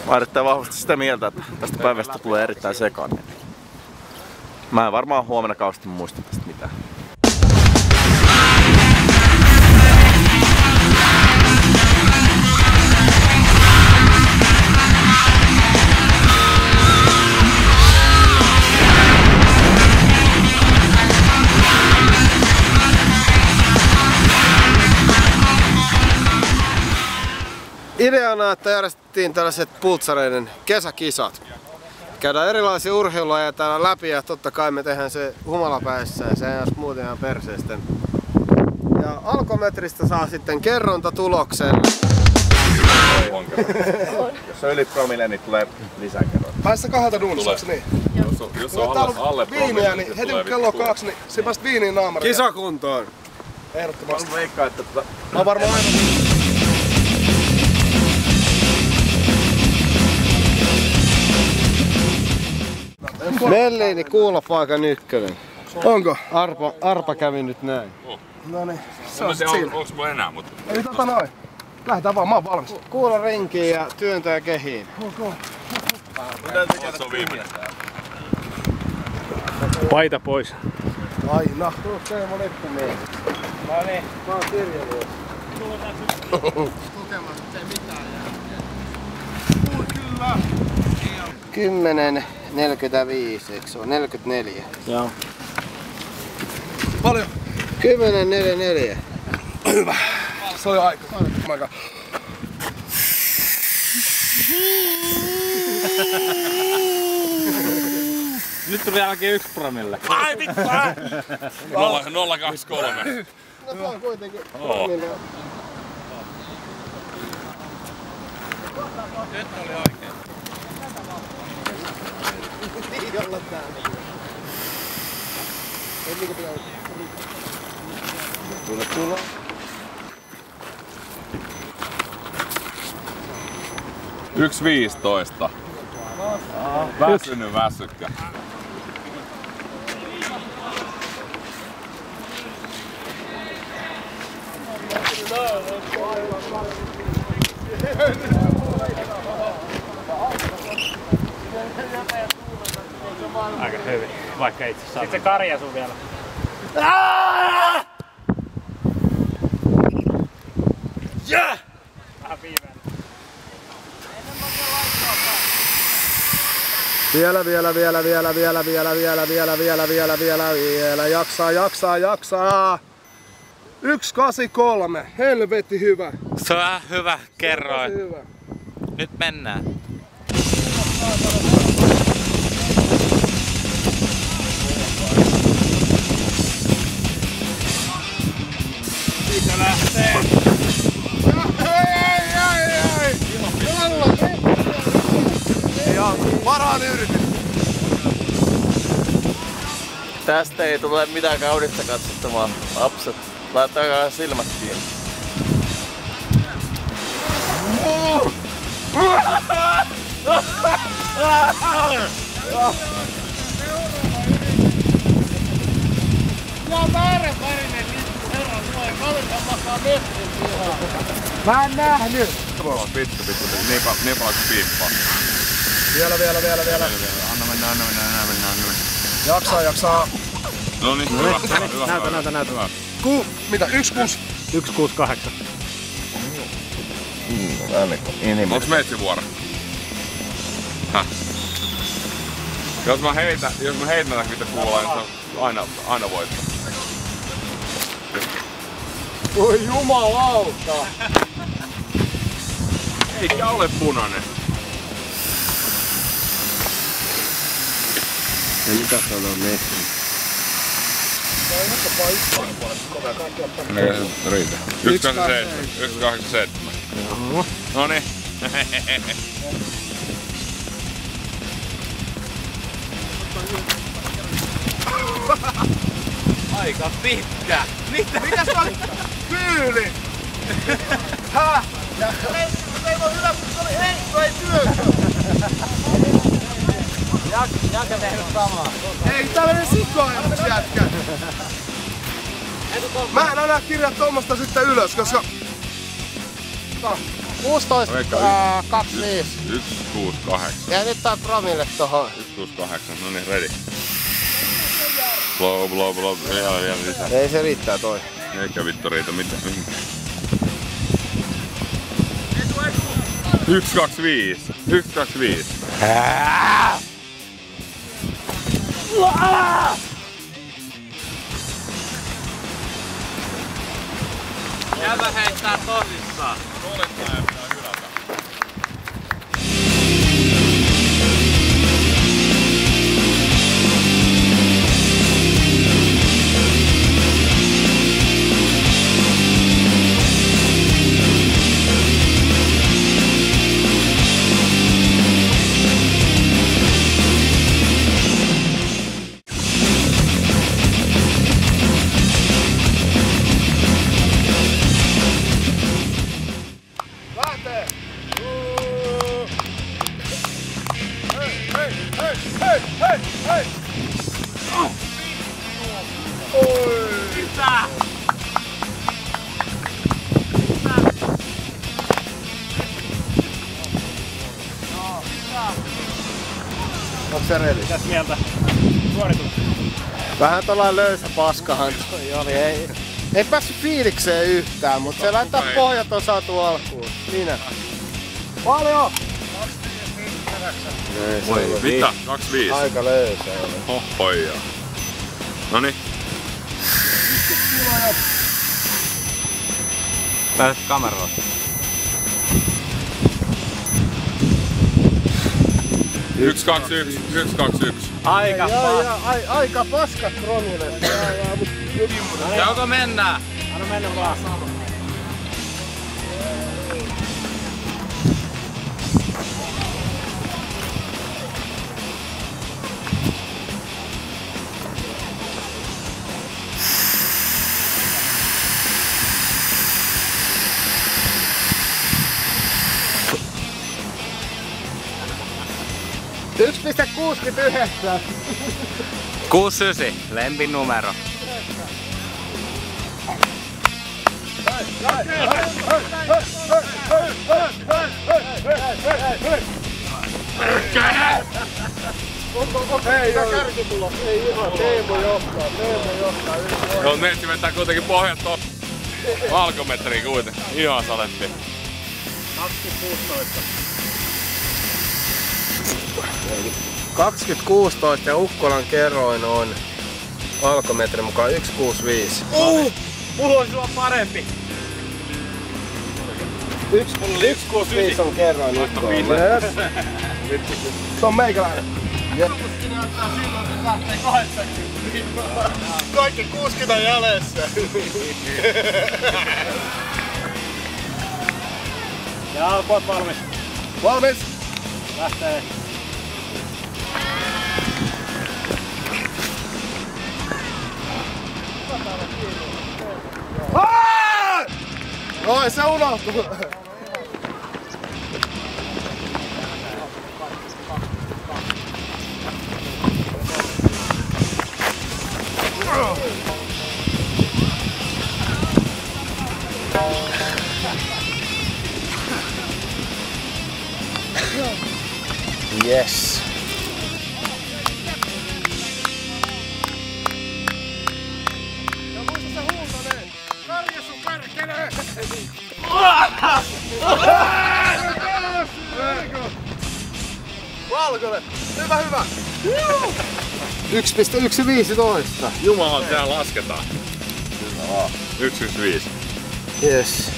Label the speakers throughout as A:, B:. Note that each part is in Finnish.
A: Mä oon erittäin vahvasti sitä mieltä, että tästä päivästä tulee erittäin sekainen. Mä en varmaan huomenna kauheasti muista tästä mitään.
B: Ideana, että järjestettiin tällaiset pultsareiden kesäkisat. Käydään erilaisia urheilulajeja täällä läpi ja totta kai me tehdään se humalapäissä ja se jos muuten ihan perseesten. Ja alkometristä saa sitten kerronta tulokselle.
A: Jos on yli promille, niin tulee lisää kerronta.
B: Päässä 2 duunissa, onks niin?
C: Jos on alle
B: viiniä, niin heti kun kello on 2, niin se pääst viiniin naamariin. Kisakuntoon! Ehdottomasti.
A: Mä veikkaan, että
B: mä oon varmaan aina... Melliini kuulopaikan ykkönen. Onko? Arpa kävi nyt näin. Noniin, se on siinä.
C: Onks mulla enää, mutta...
B: Ei noin. Lähdetään vaan, mä oon valmis. Kuulo rinkiin ja työntöä kehiin. Okay.
C: Se on viimeinen.
D: Paita pois.
B: Aina. Tuo Teemo Leppämies. Noniin. Mä oon kirjailija. Lukemaan, ei mitään jää. Kyllä. 10:45, eikö se ole? 44.
D: Joo.
B: Paljon?
D: 10:44.
B: Hyvä. Se oli aika.
D: Nyt tuli jälkeen 1 promille.
C: Ai vittu! 0,23.
B: No se on kuitenkin promille.
C: Nyt oli oikein.
B: Ei olla täällä. Ei niinku pitää tulla.
C: Yksi 15. Väsynyt väsykkä.
D: Aika hyvin, vaikka itse saa. Sitten se karja sun vielä.
B: Jää!
D: Vähän viimeinen.
B: Vielä. Jaksaa. 1,83. Helvetti hyvä.
E: Se on vähän hyvä, kerroin.
B: Hyvä.
E: Nyt mennään.
D: Siitä lähtee.
B: Ja parhaan yritys.
A: tästä ei tule mitään kaudista katsottamaan. Lapset, laittakaa silmät kiinni.
F: Ja väärävärinen lippu, herran luo, kallihan makaa metrin pihaa.
B: Mä en nähnyt!
C: Vittu, niin paljon piippaa.
B: Vielä.
C: Anna mennä.
B: Jaksaa.
C: Noniin, hyvä.
D: Näytä.
B: Mitä? 1,6?
D: 168.
C: Onks metsivuoro? Häh? Jos mä heitän mitä kuulaa, niin se on aina voitto.
B: Oi jumalauta!
C: Eikä ole punainen.
B: Ja mitä sanoo metri?
C: Ei se riitä. 1,87. Noniin.
E: Aika pitkä.
B: Mikäs oli? Pyyli! Häh? Ei voi hyvä, kun se oli heikko, ei työ!
E: Janka tehnyt samaa.
B: Ei tällainen sikoajatus jätkä! Mä en aina kirjaa tommosta sitten ylös, koska... 16, 25.
C: 168.
B: Ja nyt tää promille tohon.
C: 168, no niin, ready. Blow. Vielä lisää.
B: Ei se riittää toi.
C: Eikä vittu riitä mitään. 125. 125.
E: Jäbä heittää tosissaan.
B: Onks se ready?
D: Mitäs mieltä suorituksesta?
B: Vähän tollain löysä paskahan toi oli. Ei päässyt fiilikseen yhtään, mutta se laittaa pohjat on saatu alkuun. Minä. Paljon!
C: Voi mitä? 25.
B: Aika löysä oli.
C: Hohojaa. Noniin.
E: Pääset kameraan.
C: Yksi, kaksi, yksi.
B: Aika paska kromille.
E: Joko mennään?
D: Anna mennä vaan.
B: $1.69.
E: 69, lempinumero.
B: Ei ihan, Teemu johtaa.
C: No Neitsi vetää kuitenkin pohjat tuon alkometriin kuitenkin. Ihan saletti.
B: 2016 ja Ukkolan kerroin on alkometrin mukaan 165.
D: Mulla on sulla parempi.
B: 165 on kerroin Ukkolan. Se on meikäläinen. Kaikki 60 jäljessä.
D: Ja kun oot valmis.
B: Valmis!
D: Lähtee.
B: Oi, se unohtui! Yes. Ja muista se huutonen! Karja sun perkele! Valkoinen! Hyvä! 1.115.
C: Jumalan tää lasketaan. 115.
B: Yes.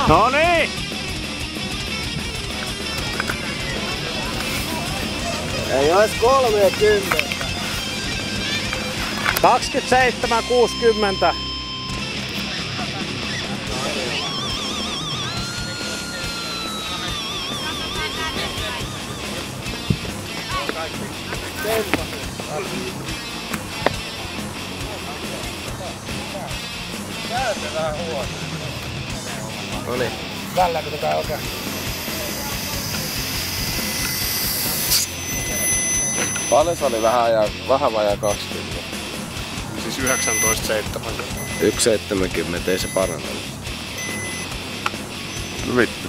D: No niin!
B: Ei ois 30.
D: 27,60.
B: Noniin. Tällä pitää oikein. Paljon se oli vähän vajaa 20.
C: Siis 19,7.
B: 1,70, ei se parannut.
A: No vittu.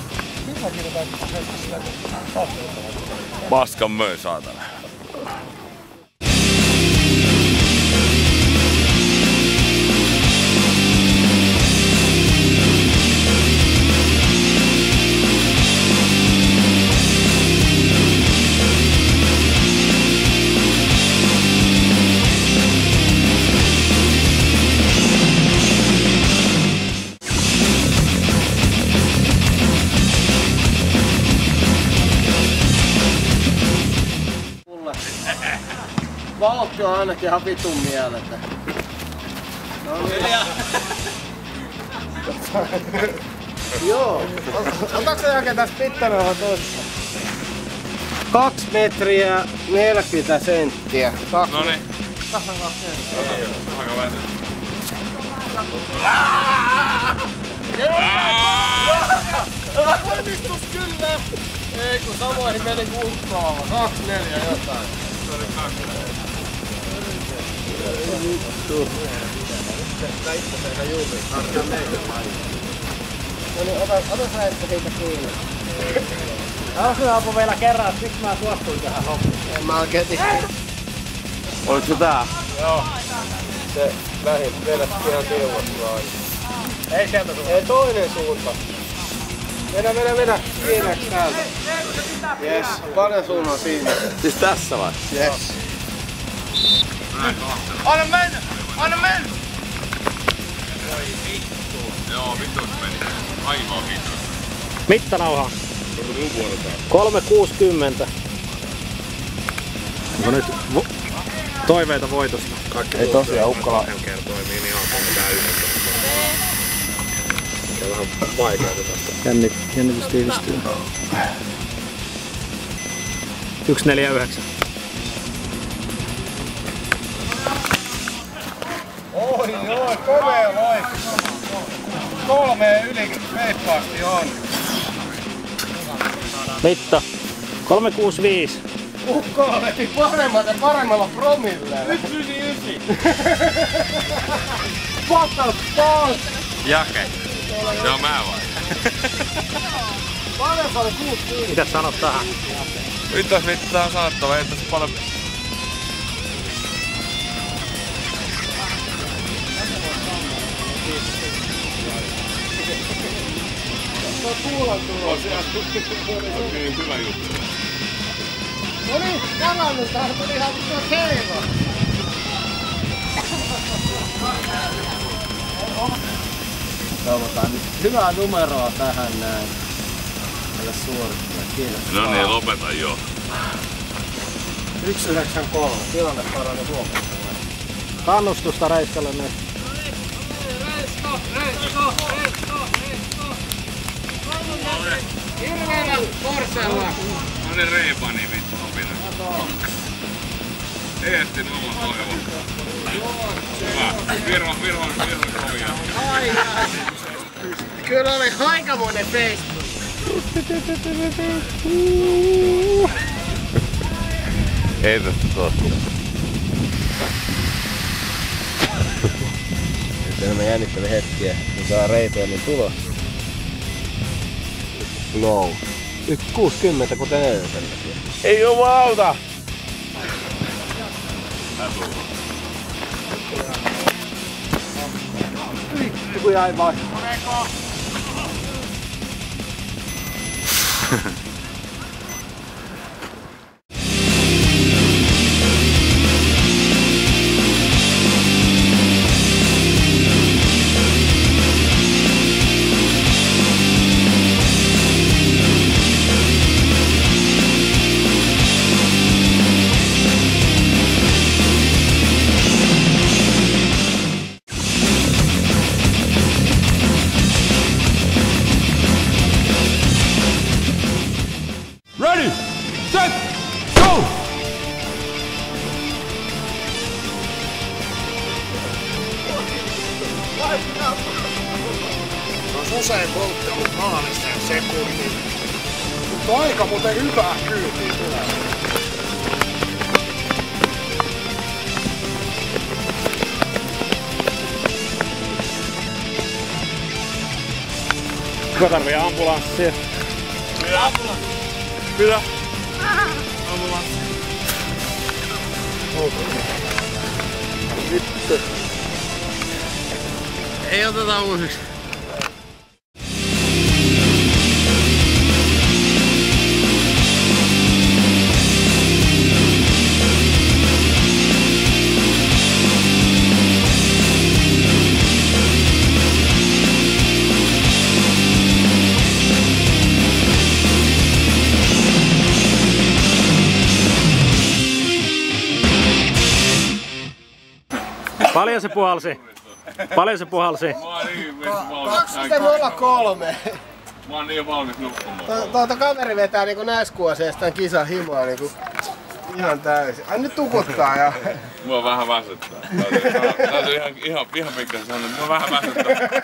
A: Paskan möi saatana.
B: Vauhti on ainakin ihan vitun mieletön. No niin. Joo. Otatko sä jälkeen tässä pittanoilla toisesta? 2 metriä 40 senttiä.
C: Noniin.
B: Tasan 2 senttiä.
C: Aika väsynyt.
B: Onnistus kyllä! Ei kun samoihin meni kuntoon. 2,4 jotain. Vittu. No niin, ota sä että siitä kiinni.
D: Se apu vielä kerran, miksi mä suostuin tähän hommaan?
B: En mä oikein tiedä.
A: Oliko se tää?
B: Joo. Se lähin vedät ihan tiuvosti vaan.
D: Ei sieltä tule.
B: Ei toinen suunta. Vedä. Kiinneeksi täältä. Jes. Paljon sun on siinä.
A: Siis tässä vai?
B: Jes.
C: Anna mennä! Joo, vittu meni. Aivan vittu.
D: Mittanauha. 3,60. Onko nyt toiveita voitosta?
B: Ei tosiaan Ukkola.
C: Toimii niin alkaa tää yhdessä.
B: Ja vähän vaikeaa tästä.
D: Jännitys tiivistyy. 1,49.
B: Oi, komea loikka. 3 yli veippaasti on.
D: Mitta. 3,65.
B: Ukkola veti paremmalla promilleella.
C: 1,99.
B: What the fuck?
E: Jake.
C: Se on mä vaan.
B: Paljon se oli 65.
D: Mitä sanot tähän?
C: Vittu tää on sanottava, ei tässä paljon...
B: Se on kuulan tullut.
C: On se hyvä juttu.
B: No niin, parannus, tähän tuli ihan vittua keiva. Toivotaan nyt hyvää numeroa tähän näin. Meille suorittaa. Kiitos.
C: No niin, lopeta jo.
B: 1,93. Tilanne parani huomattavasti.
D: Kannustusta Reiskalle nyt.
B: Hirveellä korsella.
C: No niin, reipani vittu opina. Eestin oma toivo. Hyvä. Virvan kovia.
B: Ai kyllä oli aikamoinen Facebook.
A: Ei tästä tosta.
B: Nyt enemmän jännittäviä hetkiä, kun saa Reipeelin tulos. No. 1,60 kuten edelliselläkin.
A: Ei jumalauta!
B: Vittu kun jäi vai.
C: Ready, set, go!
F: Se on usein polttanut maalissa sekunnin. Mutta aika muuten hyvää kyytiä tulee.
D: Kuka tarvii ambulanssia?
C: Mitä? Ambulanssi.
B: Vittu.
E: Ei oteta uusiksi.
D: Paljon se puhalsi? Paljon se puhalsi?
C: Mä oon niin valmis.
B: 203.
C: Mä oon niin valmis nukkumaan.
B: Tuota kaveri vetää niinku näiskuaseesta tän kisan himoa niinku ihan täysin. Ai nyt tukuttaa ja...
C: Mua vähän väsyttää. Täytyy ihan pikkasen sanoa, että mua vähän väsyttää.